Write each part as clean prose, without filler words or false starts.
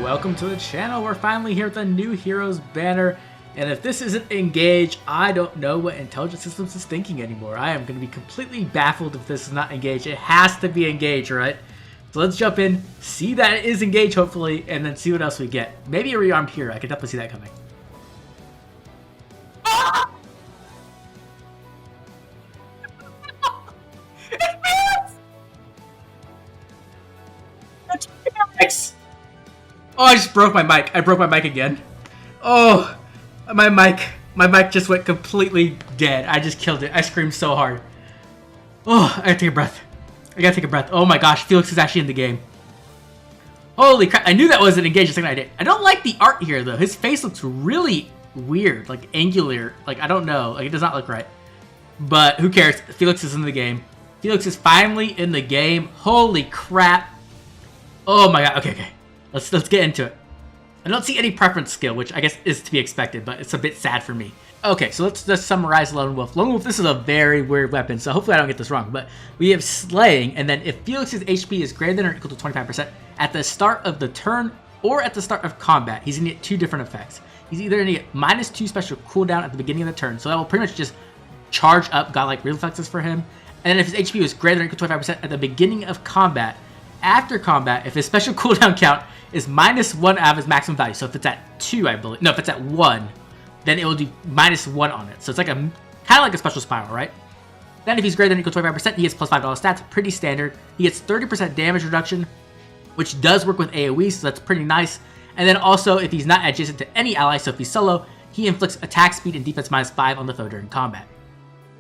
Welcome to the channel. We're finally here with a new Heroes banner, and if this isn't Engage, I don't know what Intelligent Systems is thinking anymore. I am going to be completely baffled if this is not Engage. It has to be Engage, right? So let's jump in, see that it is Engage hopefully, and then see what else we get. Maybe a Rearmed Hero. I could definitely see that coming. Felix! Oh, I just broke my mic. I broke my mic again. Oh, my mic just went completely dead. I just killed it. I screamed so hard. Oh, I gotta take a breath. Oh my gosh, Felix is actually in the game. Holy crap, I knew that wasn't Engaged the second I did. I don't like the art here though. His face looks really weird, like angular. Like, I don't know. Like, it does not look right. But who cares? Felix is in the game. Felix is finally in the game. Holy crap. Oh my god. Okay. Let's get into it. I don't see any preference skill, which I guess is to be expected, but it's a bit sad for me. Okay, so let's just summarize Lone Wolf. Lone Wolf, this is a very weird weapon, so hopefully I don't get this wrong, but we have Slaying, and then if Felix's HP is greater than or equal to 25% at the start of the turn or at the start of combat, he's going to get two different effects. He's either going to get -2 special cooldown at the beginning of the turn, so that will pretty much just charge up godlike reflexes for him, and then if his HP was greater than or equal to 25% at the beginning of combat, after combat, if his special cooldown count is -1 out of his maximum value. So if it's at 2, I believe. No, if it's at 1, then it will do -1 on it. So it's like kind of like a special spiral, right? Then if he's greater than or equal to 25%, he gets plus $5 stats. Pretty standard. He gets 30% damage reduction, which does work with AoE, so that's pretty nice. And then also, if he's not adjacent to any ally, so if he's solo, he inflicts attack speed and defense -5 on the foe during combat.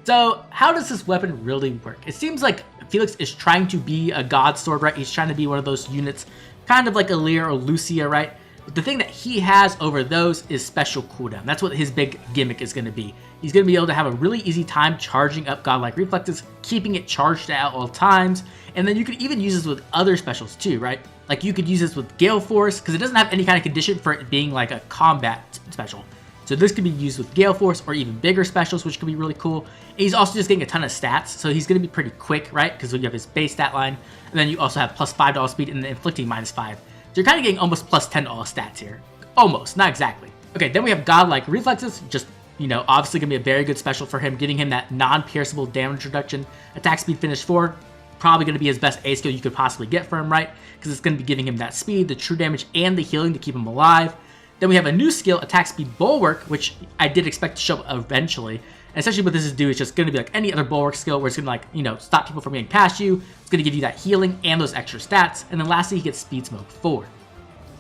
So how does this weapon really work? It seems like Felix is trying to be a god sword, right? He's trying to be one of those units, kind of like a Lear or Lucia, right? But the thing that he has over those is special cooldown. That's what his big gimmick is going to be. He's going to be able to have a really easy time charging up godlike reflexes, keeping it charged at all times, and then you could even use this with other specials too, right? Like you could use this with Gale Force, because it doesn't have any kind of condition for it being like a combat special. So this could be used with Gale Force or even bigger specials, which could be really cool. And he's also just getting a ton of stats, so he's going to be pretty quick, right? Because you have his base stat line, and then you also have plus $5 speed and then inflicting -5. So you're kind of getting almost plus $10 stats here. Almost, not exactly. Okay, then we have godlike reflexes, just, you know, obviously going to be a very good special for him, getting him that non-pierceable damage reduction. Attack speed finish 4, probably going to be his best A skill you could possibly get for him, right? Because it's going to be giving him that speed, the true damage, and the healing to keep him alive. Then we have a new skill, Attack Speed Bulwark, which I did expect to show up eventually. And essentially what this is do is just going to be like any other Bulwark skill where it's going to, like, you know, stop people from getting past you. It's going to give you that healing and those extra stats. And then lastly, he gets Speed Smoke 4.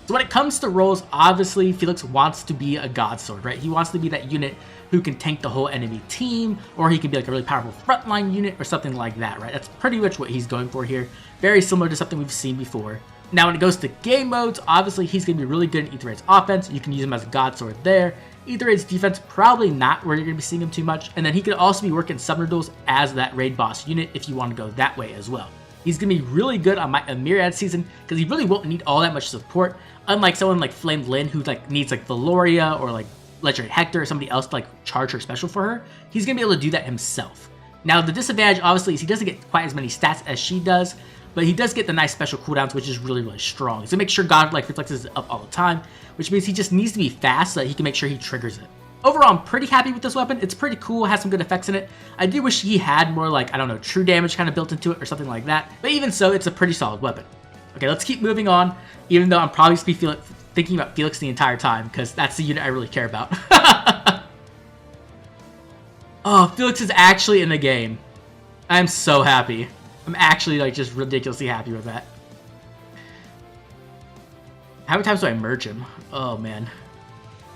So when it comes to roles, obviously Felix wants to be a god sword, right? He wants to be that unit who can tank the whole enemy team, or he can be like a really powerful frontline unit or something like that, right? That's pretty much what he's going for here. Very similar to something we've seen before. Now, when it goes to game modes, obviously he's going to be really good in Ether Raid's offense. You can use him as a god sword there. Ether Raid's defense, probably not where you're going to be seeing him too much. And then he could also be working Summoner Duels as that raid boss unit if you want to go that way as well. He's going to be really good on a Myriad season because he really won't need all that much support. Unlike someone like Flame Lynn who like needs like Valoria or like Legendary Hector or somebody else to like charge her special for her, he's going to be able to do that himself. Now, the disadvantage obviously is he doesn't get quite as many stats as she does, but he does get the nice special cooldowns, which is really, really strong. So make sure godlike reflexes is up all the time, which means he just needs to be fast so that he can make sure he triggers it. Overall, I'm pretty happy with this weapon. It's pretty cool, has some good effects in it. I do wish he had more like, I don't know, true damage kind of built into it or something like that. But even so, it's a pretty solid weapon. Okay, let's keep moving on, even though I'm probably going to be thinking about Felix the entire time, because that's the unit I really care about. Oh, Felix is actually in the game. I'm so happy. I'm actually like just ridiculously happy with that. How many times do I merge him? Oh man.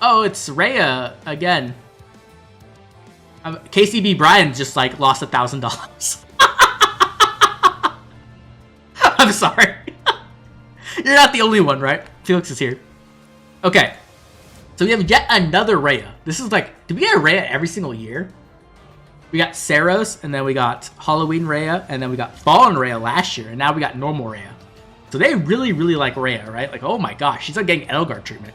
Oh, it's Rhea again. KCB Brian just like lost $1,000. I'm sorry. You're not the only one, right? Felix is here. Okay. So we have yet another Rhea. This is like, do we get a Rhea every single year? We got Saros, and then we got Halloween Rhea, and then we got Fallen Rhea last year, and now we got Normal Rhea. So they really, really like Rhea, right? Like, oh my gosh, she's like getting Edelgard treatment.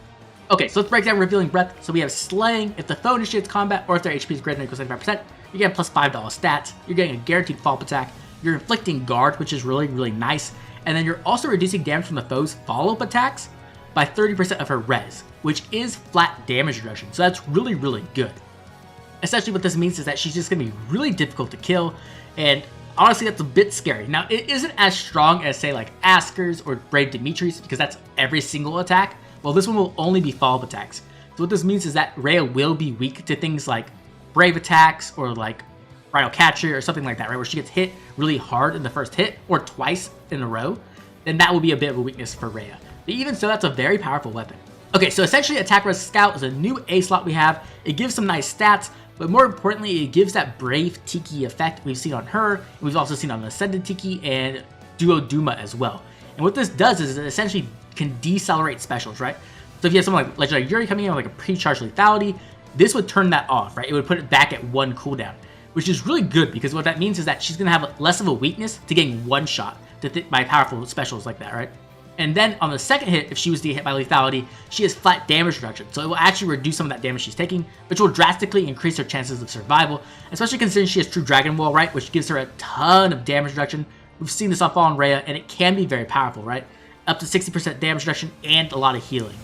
Okay, so let's break down Revealing Breath. So we have Slaying. If the foe initiates combat, or if their HP is greater than or equal to 75%, you're getting plus $5 stats. You're getting a guaranteed follow-up attack. You're inflicting guard, which is really, really nice. And then you're also reducing damage from the foe's follow-up attacks by 30% of her res, which is flat damage reduction. So that's really, really good. Essentially what this means is that she's just going to be really difficult to kill, and honestly that's a bit scary. Now it isn't as strong as say like Asker's or Brave Dimitri's, because that's every single attack. Well, this one will only be follow-up attacks. So what this means is that Rhea will be weak to things like Brave attacks or like Bridal Catcher or something like that, right? Where she gets hit really hard in the first hit or twice in a row, then that will be a bit of a weakness for Rhea. But even so, that's a very powerful weapon. Okay, so essentially Attack Res Scout is a new A slot we have. It gives some nice stats, but more importantly, it gives that Brave Tiki effect we've seen on her, and we've also seen on Ascended Tiki and Duo Duma as well. And what this does is it essentially can decelerate specials, right? So if you have someone like Legendary Yuri coming in with like a pre-charged lethality, this would turn that off, right? It would put it back at 1 cooldown, which is really good because what that means is that she's going to have less of a weakness to getting one shot by powerful specials like that, right? And then on the second hit, if she was to get hit by lethality, she has flat damage reduction. So it will actually reduce some of that damage she's taking, which will drastically increase her chances of survival, especially considering she has True Dragon Wall, right? Which gives her a ton of damage reduction. We've seen this on Fallen Rhea, and it can be very powerful, right? Up to 60% damage reduction and a lot of healing.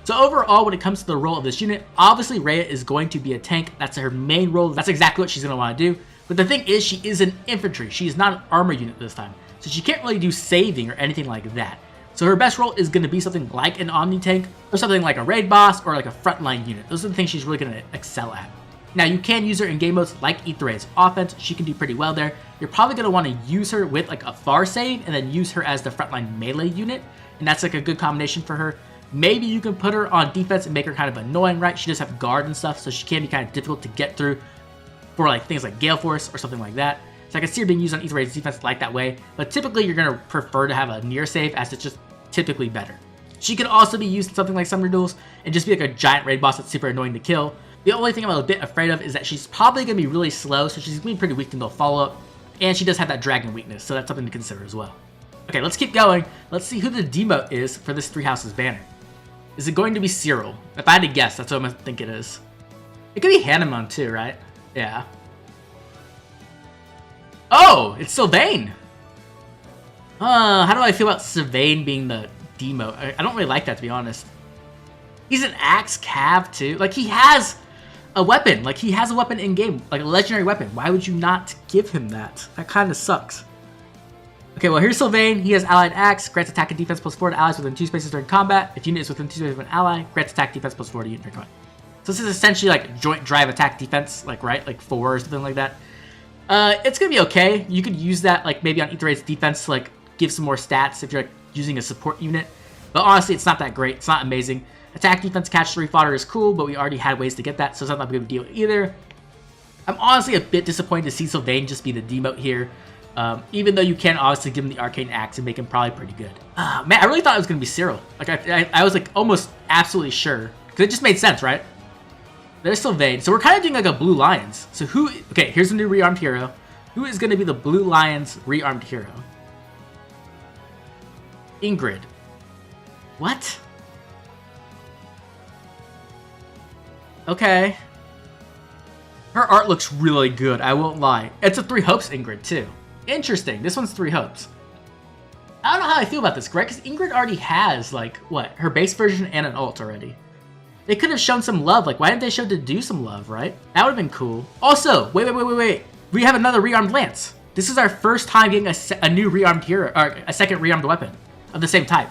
So overall, when it comes to the role of this unit, obviously Rhea is going to be a tank. That's her main role. That's exactly what she's going to want to do. But the thing is, she is an infantry. She is not an armor unit this time. So she can't really do saving or anything like that. So her best role is going to be something like an Omni tank or something like a raid boss or like a frontline unit. Those are the things she's really going to excel at. Now you can use her in game modes like Aetheray's offense. She can do pretty well there. You're probably going to want to use her with like a far save and then use her as the frontline melee unit. And that's like a good combination for her. Maybe you can put her on defense and make her kind of annoying, right? She does have guard and stuff, so she can be kind of difficult to get through for like things like Gale Force or something like that. So I can see her being used on Aetheray's defense like that way, but typically you're going to prefer to have a near save as it's just typically better. She can also be used in something like Summoner Duels and just be like a giant raid boss that's super annoying to kill. The only thing I'm a bit afraid of is that she's probably going to be really slow, so she's going to be pretty weak to no follow-up, and she does have that dragon weakness, so that's something to consider as well. Okay, let's keep going. Let's see who the demote is for this Three Houses banner. Is it going to be Cyril? If I had to guess, that's what I think it is. It could be Hanuman too, right? Yeah. Oh, it's Sylvain! How do I feel about Sylvain being the demote? I don't really like that, to be honest. He's an axe cav too. Like, he has a weapon. Like, he has a weapon in game, like a legendary weapon. Why would you not give him that? That kind of sucks. Okay, well, here's Sylvain. He has Allied Axe, grants attack and defense +4 to allies within 2 spaces during combat. If unit is within 2 spaces of an ally, grants attack defense +4 to unit during combat. So this is essentially like joint drive attack defense, like, right? Like 4 or something like that. It's gonna be okay. You could use that, like, maybe on Aetheray's defense to, like, give some more stats if you're, like, using a support unit. But honestly, it's not that great. It's not amazing. Attack defense catch 3 fodder is cool, but we already had ways to get that, so it's not that big of a deal either. I'm honestly a bit disappointed to see Sylvain just be the demote here. Even though you can obviously give him the Arcane Axe and make him probably pretty good. Man, I really thought it was going to be Cyril. Like, I was like almost absolutely sure. Because it just made sense, right? There's Sylvain. So we're kind of doing like a Blue Lions. So who... Okay, here's a new rearmed hero. Who is going to be the Blue Lions rearmed hero? Ingrid. What? Okay. Her art looks really good, I won't lie. It's a 3 Hopes Ingrid, too. Interesting. This one's 3 Hopes. I don't know how I feel about this, Greg, because Ingrid already has, like, what? Her base version and an ult already. They could have shown some love. Like, why didn't they show to do some love, right? That would have been cool. Also, wait. We have another rearmed lance. This is our first time getting a new rearmed hero, or a second rearmed weapon of the same type.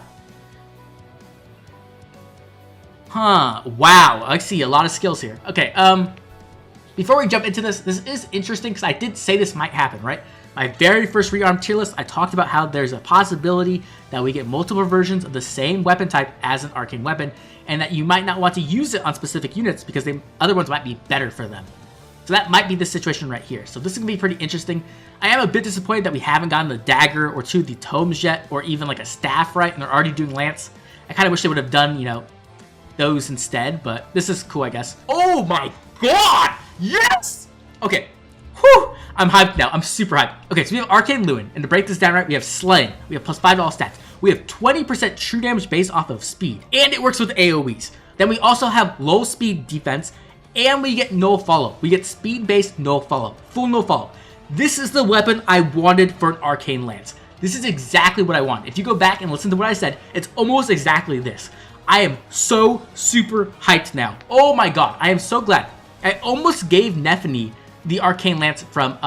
Huh. Wow. I see a lot of skills here. Okay, before we jump into this is interesting because I did say this might happen, right? My very first rearmed tier list, I talked about how there's a possibility that we get multiple versions of the same weapon type as an arcane weapon, and that you might not want to use it on specific units because other ones might be better for them. So that might be the situation right here. So this is going to be pretty interesting. I am a bit disappointed that we haven't gotten the dagger or 2 of the tomes yet, or even like a staff, right? And they're already doing lance. I kind of wish they would have done, you know, those instead, but this is cool, I guess. Oh my god! Yes! Okay. Whew! I'm hyped now. I'm super hyped. Okay, so we have Arcane Lewin, and to break this down right, we have Slaying. We have +5 to all stats. We have 20% true damage based off of speed, and it works with AoEs. Then we also have low speed defense, and we get no follow. We get speed based no follow, full no follow. This is the weapon I wanted for an Arcane Lance. This is exactly what I want. If you go back and listen to what I said, it's almost exactly this. I am so super hyped now. Oh my god, I am so glad. I almost gave Nephany the Arcane Lance from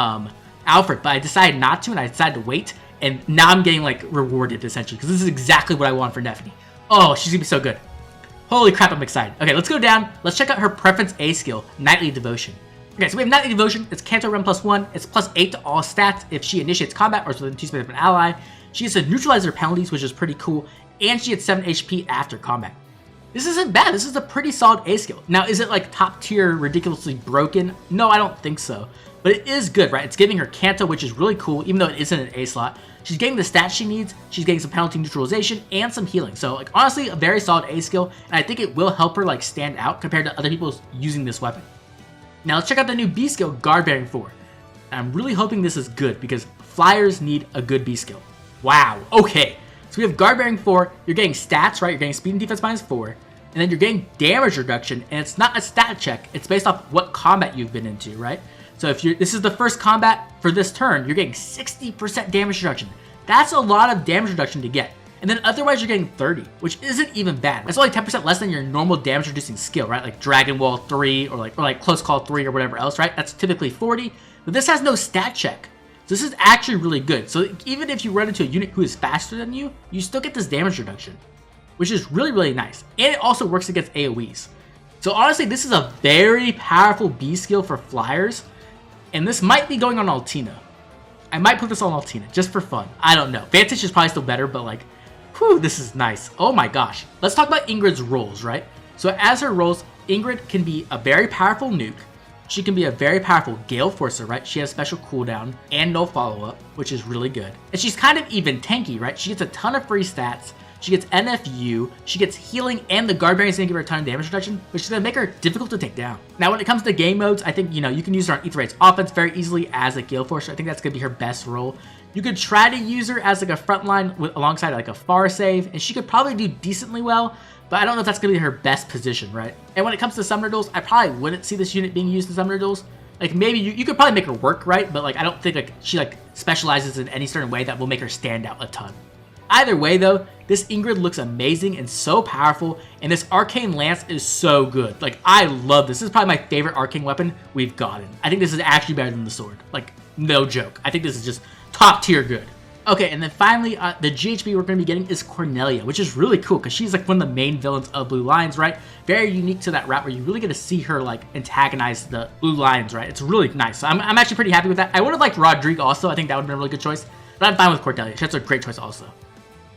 Alfred, but I decided not to, and I decided to wait, and now I'm getting like rewarded essentially, because this is exactly what I want for Nephany. Oh, she's gonna be so good. Holy crap, I'm excited. Okay, let's go down. Let's check out her preference A skill, Knightly Devotion. Okay, so we have Knightly Devotion. It's Canto Run +1. It's +8 to all stats if she initiates combat or is within 2 space of an ally. She gets to neutralize her penalties, which is pretty cool, and she gets 7 HP after combat. This isn't bad. This is a pretty solid A skill. Now, is it like top tier, ridiculously broken? No, I don't think so. But it is good, right? It's giving her Canto, which is really cool, even though it isn't an A slot. She's getting the stats she needs. She's getting some penalty neutralization and some healing. So, like, honestly, a very solid A skill, and I think it will help her like stand out compared to other people using this weapon. Now, let's check out the new B skill, Guard Bearing 4. And I'm really hoping this is good because flyers need a good B skill. Wow. Okay. So we have Guard Bearing 4. You're getting stats, right? You're getting speed and defense -4. And then you're getting damage reduction, and it's not a stat check. It's based off what combat you've been into, right? So if this is the first combat for this turn, you're getting 60% damage reduction. That's a lot of damage reduction to get. And then otherwise you're getting 30, which isn't even bad. That's only 10% less than your normal damage reducing skill, right? Like Dragon Wall 3 or like Close Call 3 or whatever else, right? That's typically 40, but this has no stat check. So this is actually really good. So even if you run into a unit who is faster than you, you still get this damage reduction, which is really, really nice. And it also works against AoEs. So honestly, this is a very powerful B skill for flyers, and this might be going on Altina. I might put this on Altina just for fun. I don't know. Vantage is probably still better, but like, whew, this is nice. Oh my gosh. Let's talk about Ingrid's roles, right? So as her roles, Ingrid can be a very powerful nuke. She can be a very powerful Gale Forcer, right? She has special cooldown and no follow-up, which is really good. And she's kind of even tanky, right? She gets a ton of free stats. She gets NFU, she gets healing, and the Guard Bearing is going to give her a ton of damage reduction, which is going to make her difficult to take down. Now, when it comes to game modes, I think, you know, you can use her on Ether Raid's offense very easily as a Gale Force. I think that's going to be her best role. You could try to use her as like a frontline alongside like a Far Save, and she could probably do decently well, but I don't know if that's going to be her best position, right? And when it comes to Summoner Duels, I probably wouldn't see this unit being used in Summoner Duels. Like, maybe you could probably make her work, right? But like, I don't think like she like specializes in any certain way that will make her stand out a ton. Either way though, this Ingrid looks amazing and so powerful, and this Arcane Lance is so good. Like, I love this. This is probably my favorite Arcane weapon we've gotten. I think this is actually better than the sword. Like, no joke. I think this is just top tier good. Okay, and then finally, the GHB we're going to be getting is Cornelia, which is really cool because she's like one of the main villains of Blue Lions, right? Very unique to that route where you really get to see her like antagonize the Blue Lions, right? It's really nice. So I'm actually pretty happy with that. I would have liked Rodrigue also. I think that would have been a really good choice, but I'm fine with Cornelia. That's a great choice also.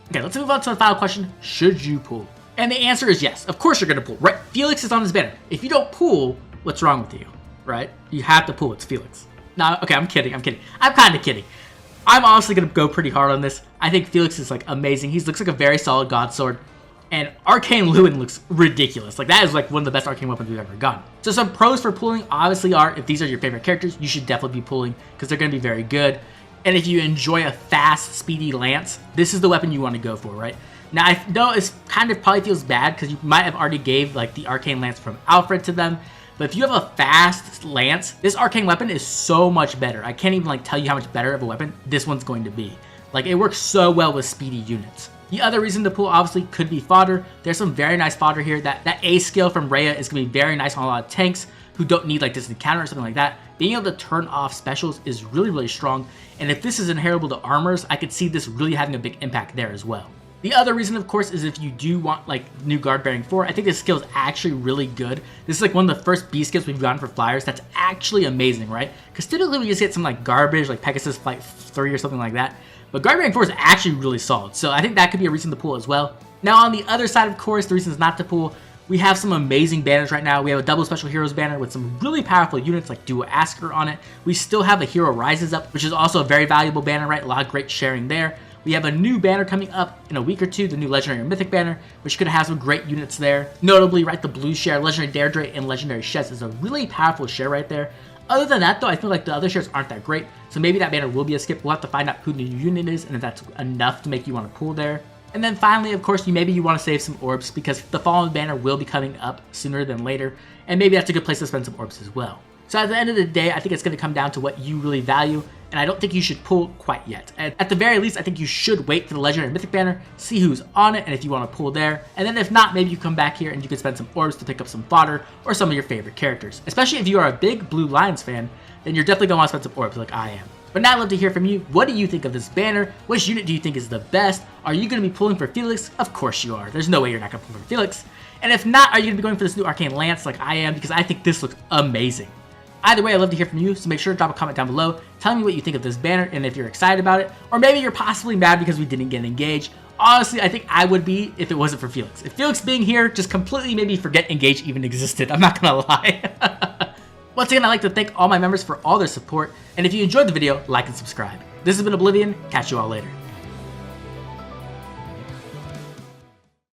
Okay, let's move on to the final question. Should you pull? And the answer is yes. Of course you're going to pull, right? Felix is on this banner. If you don't pull, what's wrong with you, right? You have to pull. It's Felix. No, okay, I'm kidding. I'm kind of kidding. I'm honestly going to go pretty hard on this. I think Felix is like amazing. He looks like a very solid God Sword. And Arcane Lewin looks ridiculous. Like, that is like one of the best Arcane weapons we've ever gotten. So some pros for pulling obviously are, if these are your favorite characters, you should definitely be pulling because they're going to be very good. And if you enjoy a fast, speedy lance, this is the weapon you want to go for, right? Now, I know it's kind of probably feels bad because you might have already gave like the Arcane Lance from Alfred to them. But if you have a fast lance, this Arcane weapon is so much better. I can't even like tell you how much better of a weapon this one's going to be. Like, it works so well with speedy units. The other reason to pull obviously could be fodder. There's some very nice fodder here. That A skill from Rhea is going to be very nice on a lot of tanks who don't need like this encounter or something like that. Being able to turn off specials is really, really strong. And if this is inheritable to armors, I could see this really having a big impact there as well. The other reason, of course, is if you do want like new Guard Bearing 4, I think this skill is actually really good. This is like one of the first B skills we've gotten for flyers. That's actually amazing, right? Because typically we just get some like garbage, like Pegasus Flight 3 or something like that. But Guard Bearing 4 is actually really solid. So I think that could be a reason to pull as well. Now on the other side, of course, the reasons not to pull, we have some amazing banners right now. We have a double special heroes banner with some really powerful units like Duo Asker on it. We still have a Hero Rises up, which is also a very valuable banner, right? A lot of great sharing there. We have a new banner coming up in a week or two, the new Legendary Mythic banner, which could have some great units there. Notably, right, the blue share, Legendary Deirdre, and Legendary Shez is a really powerful share right there. Other than that, though, I feel like the other shares aren't that great, so maybe that banner will be a skip. We'll have to find out who the new unit is, and if that's enough to make you want to pull there. And then finally, of course, maybe you want to save some orbs, because the Fallen banner will be coming up sooner than later, and maybe that's a good place to spend some orbs as well. So at the end of the day, I think it's going to come down to what you really value, and I don't think you should pull quite yet. At the very least, I think you should wait for the Legendary and Mythic banner, see who's on it, and if you want to pull there. And then if not, maybe you come back here and you can spend some orbs to pick up some fodder or some of your favorite characters. Especially if you are a big Blue Lions fan, then you're definitely going to want to spend some orbs like I am. But now I'd love to hear from you. What do you think of this banner? Which unit do you think is the best? Are you going to be pulling for Felix? Of course you are. There's no way you're not going to pull for Felix. And if not, are you going to be going for this new Arcane Lance like I am? Because I think this looks amazing. Either way, I'd love to hear from you, so make sure to drop a comment down below. Tell me what you think of this banner and if you're excited about it. Or maybe you're possibly mad because we didn't get engaged. Honestly, I think I would be if it wasn't for Felix. If Felix being here just completely made me forget engage even existed. I'm not going to lie. Once again, I'd like to thank all my members for all their support. And if you enjoyed the video, like and subscribe. This has been Oblivion. Catch you all later.